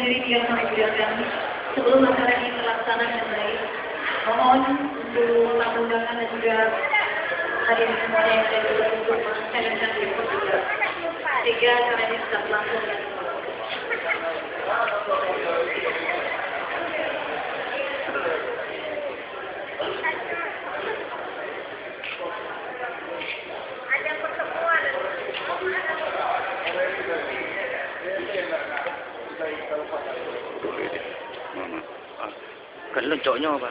hadirin yang kami muliakan, sebelum acara ini terlaksana dengan baik, mohon untuk tamu undangan dan juga hadirin semuanya yang ada di luar untuk mencairkan report juga, sehingga acara ini bisa berlangsung dengan Kan lencoknya apa?